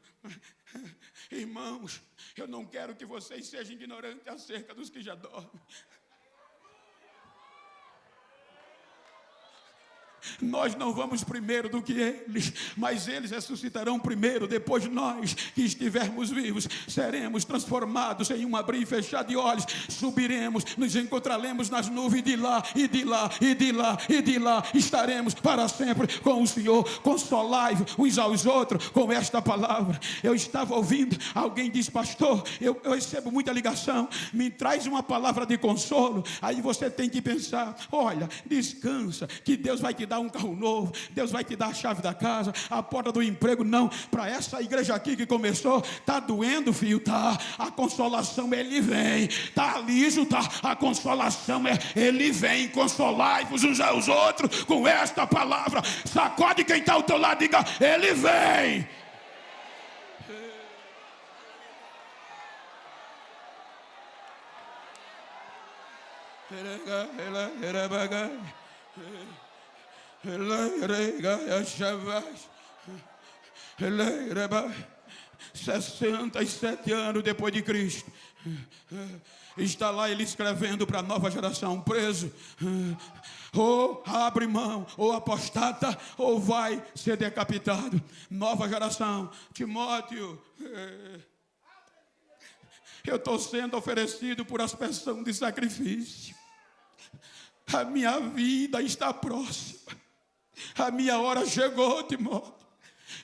irmãos, eu não quero que vocês sejam ignorantes acerca dos que já dormem. Nós não vamos primeiro do que eles, mas eles ressuscitarão primeiro. Depois nós que estivermos vivos seremos transformados em um abrir e fechar de olhos. Subiremos, nos encontraremos nas nuvens de lá e de lá e de lá e de lá. Estaremos para sempre com o Senhor. Consolai-vos uns aos outros com esta palavra. Eu estava ouvindo, alguém disse, pastor, eu recebo muita ligação, me traz uma palavra de consolo. Aí você tem que pensar, olha, descansa, que Deus vai te dar um carro novo, Deus vai te dar a chave da casa, a porta do emprego. Não, para essa igreja aqui que começou, tá doendo, filho, tá, a consolação ele vem, tá liso, tá, a consolação ele vem. Consolai-vos uns aos outros com esta palavra. Sacode quem está ao teu lado, diga, ele vem. Ele 67 anos depois de Cristo, está lá ele escrevendo para a nova geração, preso, ou abre mão, ou apostata, ou vai ser decapitado. Nova geração, Timóteo, Eu estou sendo oferecido por aspersão de sacrifício. A minha vida está próxima. A minha hora chegou, Timóteo.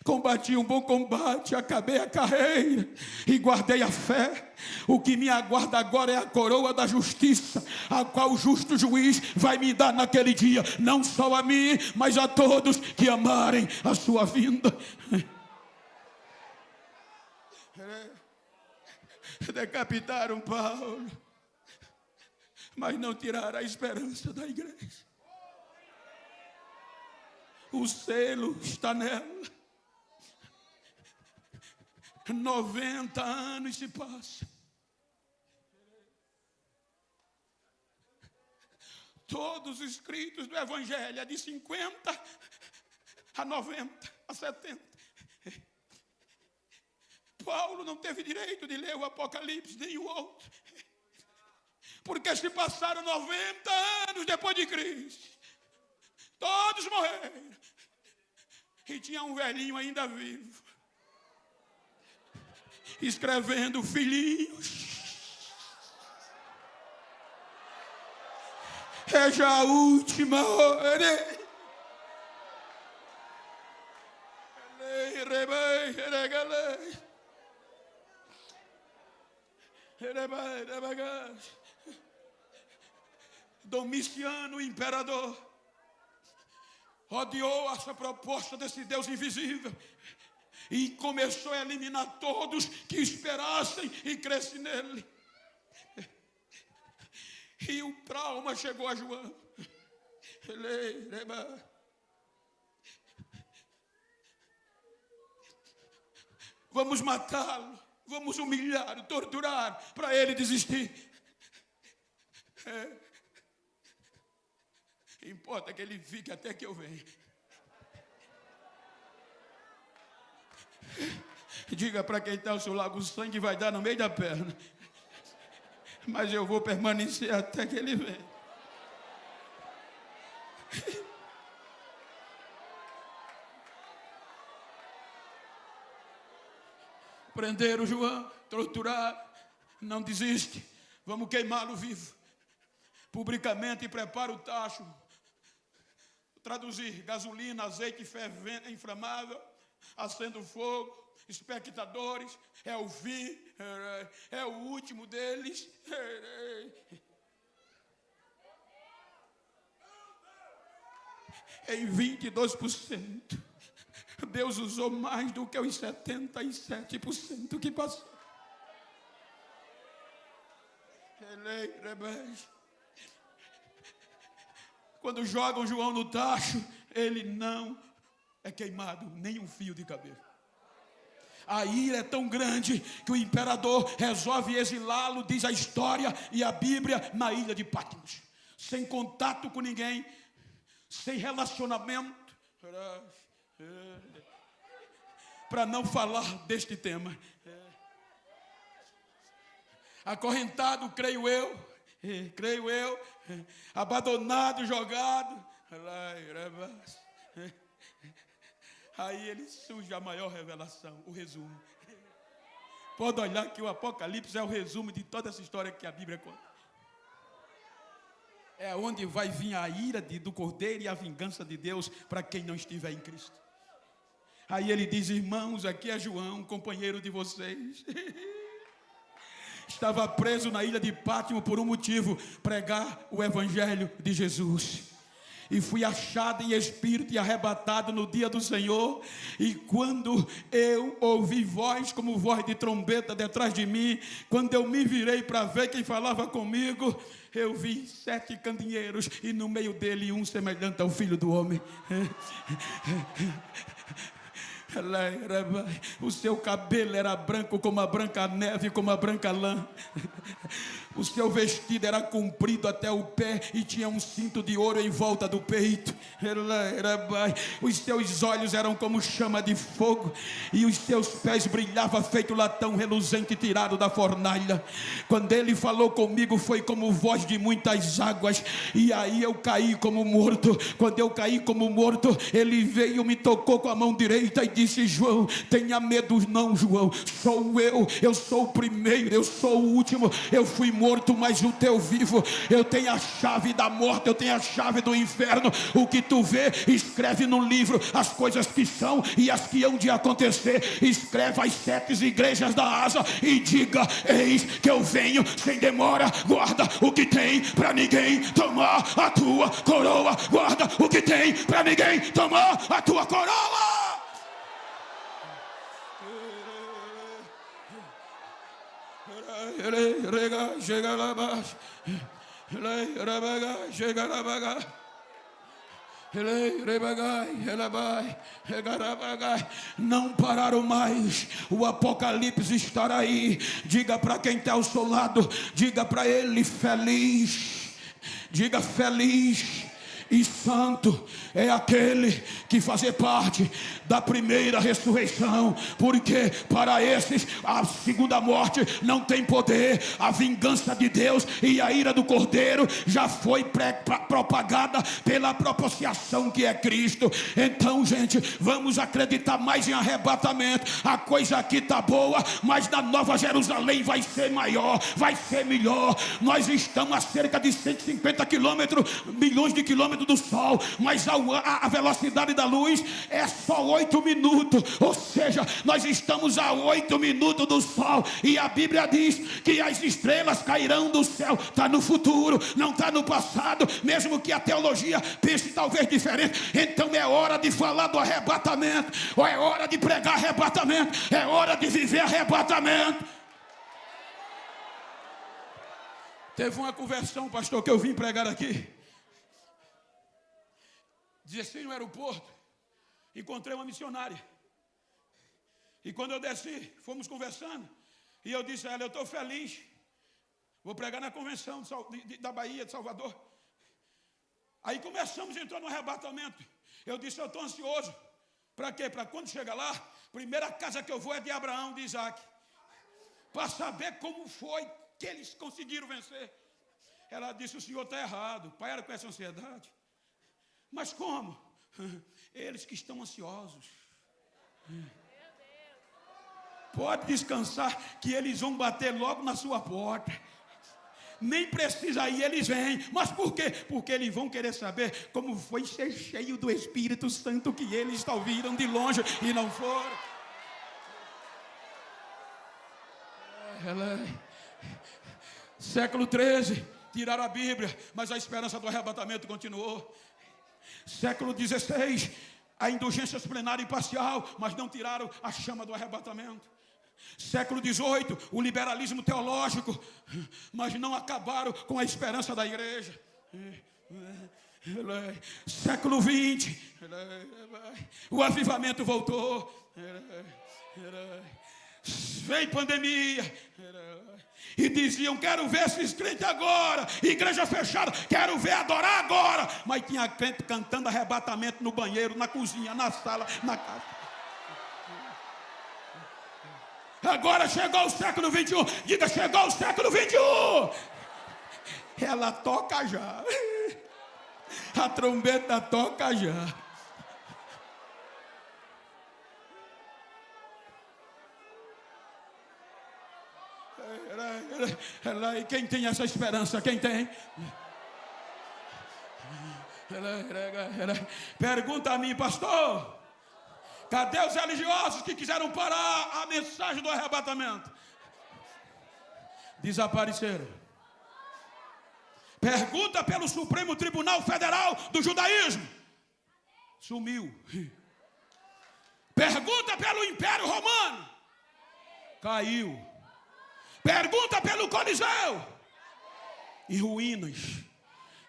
Combati um bom combate, acabei a carreira e guardei a fé. O que me aguarda agora é a coroa da justiça, a qual o justo juiz vai me dar naquele dia, não só a mim, mas a todos que amarem a sua vinda. Decapitaram Paulo, mas não tiraram a esperança da igreja. O selo está nela. 90 anos se passam. Todos os escritos do Evangelho é de 50 a 90, a 70. Paulo não teve direito de ler o Apocalipse, nem o outro. Porque se passaram 90 anos depois de Cristo. Todos morreram. E tinha um velhinho ainda vivo, escrevendo: filhinhos, é já a última hora. Domiciano, o imperador, odiou essa proposta desse Deus invisível e começou a eliminar todos que esperassem e crescem nele. E o trauma chegou a João. Vamos matá-lo, vamos humilhar, torturar, para ele desistir. Importa que ele fique até que eu venha. Diga para quem está ao seu lado: o sangue vai dar no meio da perna, mas eu vou permanecer até que ele venha. Prenderam João, torturaram, não desiste, vamos queimá-lo vivo. Publicamente, e prepara o tacho. Traduzir: gasolina, azeite fervente, inflamável, acende o fogo, espectadores, é o fim, é o último deles. Em 22%, Deus usou mais do que os 77% que passou. Quando jogam João no tacho, ele não é queimado, nem um fio de cabelo. A ira é tão grande que o imperador resolve exilá-lo, diz a história e a Bíblia, na ilha de Patmos. Sem contato com ninguém, sem relacionamento, para não falar deste tema. Acorrentado, creio eu, abandonado, jogado. Aí ele surge a maior revelação, o resumo. Pode olhar que o Apocalipse é o resumo de toda essa história que a Bíblia conta. É onde vai vir a ira do Cordeiro e a vingança de Deus para quem não estiver em Cristo. Aí ele diz: irmãos, aqui é João, companheiro de vocês. Estava preso na ilha de Pátimo por um motivo: pregar o Evangelho de Jesus. E fui achado em espírito e arrebatado no dia do Senhor. E quando eu ouvi voz como voz de trombeta detrás de mim, quando eu me virei para ver quem falava comigo, eu vi 7 candeeiros e no meio dele um semelhante ao Filho do Homem. O seu cabelo era branco como a branca neve, como a branca lã. O seu vestido era comprido até o pé e tinha um cinto de ouro em volta do peito. Os seus olhos eram como chama de fogo e os seus pés brilhavam feito latão reluzente tirado da fornalha. Quando ele falou comigo foi como voz de muitas águas, e aí eu caí como morto. Quando eu caí como morto, ele veio, me tocou com a mão direita e disse: João, tenha medo não, João, sou eu sou o primeiro, eu sou o último, eu fui morto, mas o teu vivo, eu tenho a chave da morte, eu tenho a chave do inferno. O que tu vê, escreve no livro as coisas que são e as que hão de acontecer. Escreva as 7 igrejas da Ásia e diga: eis que eu venho sem demora. Guarda o que tem para ninguém tomar a tua coroa. Guarda o que tem para ninguém tomar a tua coroa. Não pararam mais. O Apocalipse estará aí. Diga para quem está ao seu lado, diga para ele: feliz. Diga: feliz e santo é aquele que fazer parte da primeira ressurreição, porque para esses a segunda morte não tem poder. A vingança de Deus e a ira do Cordeiro já foi propagada pela propiciação que é Cristo. Então, gente, vamos acreditar mais em arrebatamento. A coisa aqui está boa, mas na Nova Jerusalém vai ser maior, vai ser melhor. Nós estamos a cerca de 150 milhões de quilômetros do Sol, mas a velocidade da luz é só 8 minutos, ou seja, nós estamos a 8 minutos do Sol, e a Bíblia diz que as estrelas cairão do céu. Está no futuro, não está no passado, mesmo que a teologia pense talvez diferente. Então é hora de falar do arrebatamento, ou é hora de pregar arrebatamento, é hora de viver arrebatamento. Teve uma conversão, pastor, que eu vim pregar aqui. 16 no aeroporto, encontrei uma missionária. E quando eu desci, fomos conversando, e eu disse a ela: eu estou feliz, vou pregar na convenção da Bahia, de Salvador. Aí começamos, entrou no arrebatamento. Eu disse: eu estou ansioso. Para quê? Para quando chegar lá, primeira casa que eu vou é de Abraão, de Isaac, para saber como foi que eles conseguiram vencer. Ela disse: o senhor está errado. Para com essa ansiedade. Mas como? Eles que estão ansiosos. Pode descansar que eles vão bater logo na sua porta. Nem precisa ir, eles vêm. Mas por quê? Porque eles vão querer saber como foi ser cheio do Espírito Santo, que eles ouviram de longe e não foram. Século 13, tiraram a Bíblia, mas a esperança do arrebatamento continuou. Século 16, a indulgência plenária e parcial, mas não tiraram a chama do arrebatamento. Século 18, o liberalismo teológico, mas não acabaram com a esperança da igreja. Século 20, o avivamento voltou. Veio pandemia. E diziam: quero ver esses crentes agora. Igreja fechada, quero ver adorar agora. Mas tinha crente cantando arrebatamento no banheiro, na cozinha, na sala, na casa. Agora chegou o século 21. Diga: chegou o século 21. Ela toca já. A trombeta toca já. E quem tem essa esperança? Quem tem? Pergunta a mim: pastor, cadê os religiosos que quiseram parar a mensagem do arrebatamento? Desapareceram. Pergunta pelo Supremo Tribunal Federal do Judaísmo. Sumiu. Pergunta pelo Império Romano. Caiu. Pergunta pelo Coliseu, em ruínas.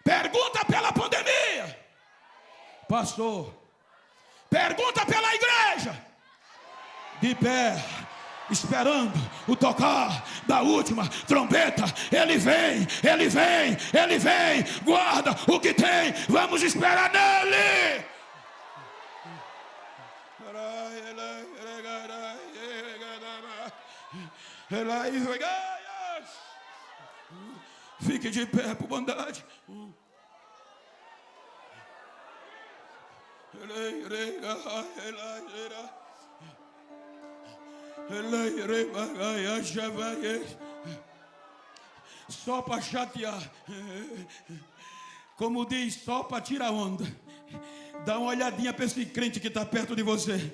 Pergunta pela pandemia, passou. Pergunta pela igreja, de pé. esperando o tocar da última trombeta. Ele vem, ele vem, ele vem. Guarda o que tem, vamos esperar nele. Fique de pé por bondade. Só para chatear, como diz, só para tirar onda. Dá uma olhadinha para esse crente que está perto de você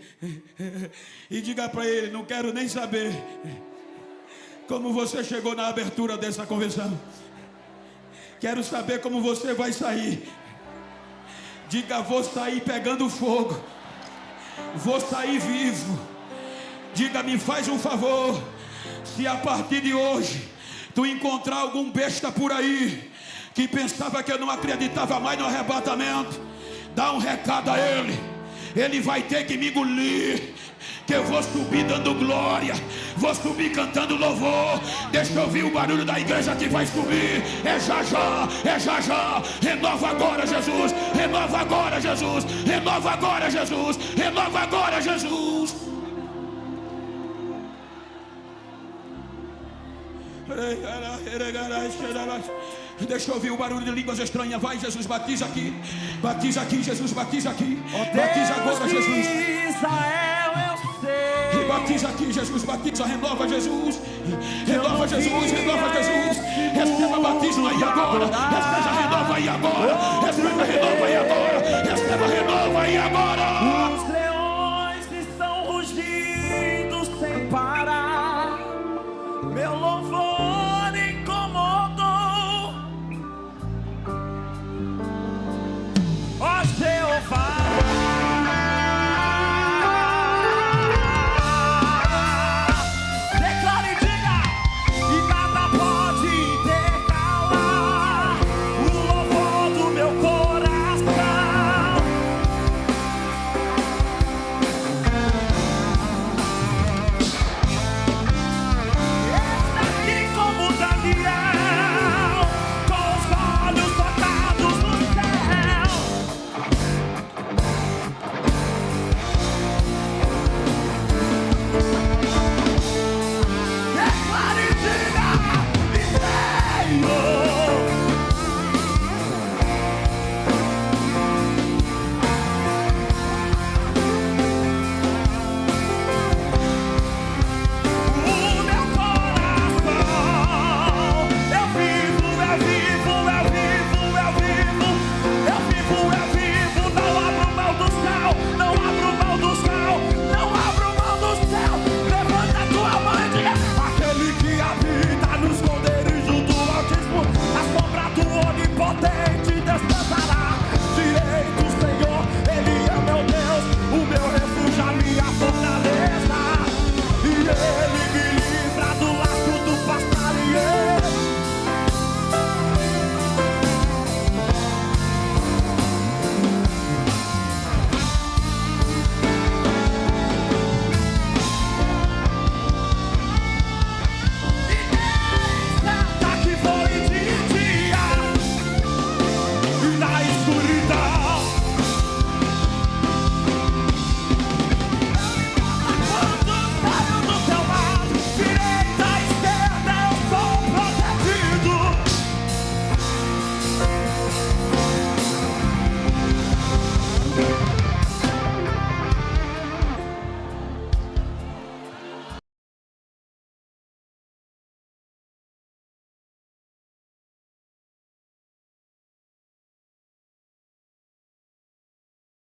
e diga para ele: não quero nem saber como você chegou na abertura dessa convenção. Quero saber como você vai sair. Diga: vou sair pegando fogo, vou sair vivo. Diga: me faz um favor, se a partir de hoje tu encontrar algum besta por aí que pensava que eu não acreditava mais no arrebatamento, dá um recado a ele. Ele vai ter que me engolir, que eu vou subir dando glória, vou subir cantando louvor. Deixa eu ouvir o barulho da igreja que vai subir. É já já, é já já. Renova agora, Jesus. Renova agora, Jesus. Renova agora, Jesus. Renova agora, Jesus. Deixa eu ouvir o barulho de línguas estranhas. Vai, Jesus, batiza aqui. Batiza aqui, Jesus, batiza aqui. Batiza agora, Jesus. E batiza aqui, Jesus, batiza, renova, Jesus. Renova, Jesus, renova, Jesus. Receba batismo aí agora. Receba, renova aí agora. Receba, renova aí agora. Receba, renova aí agora.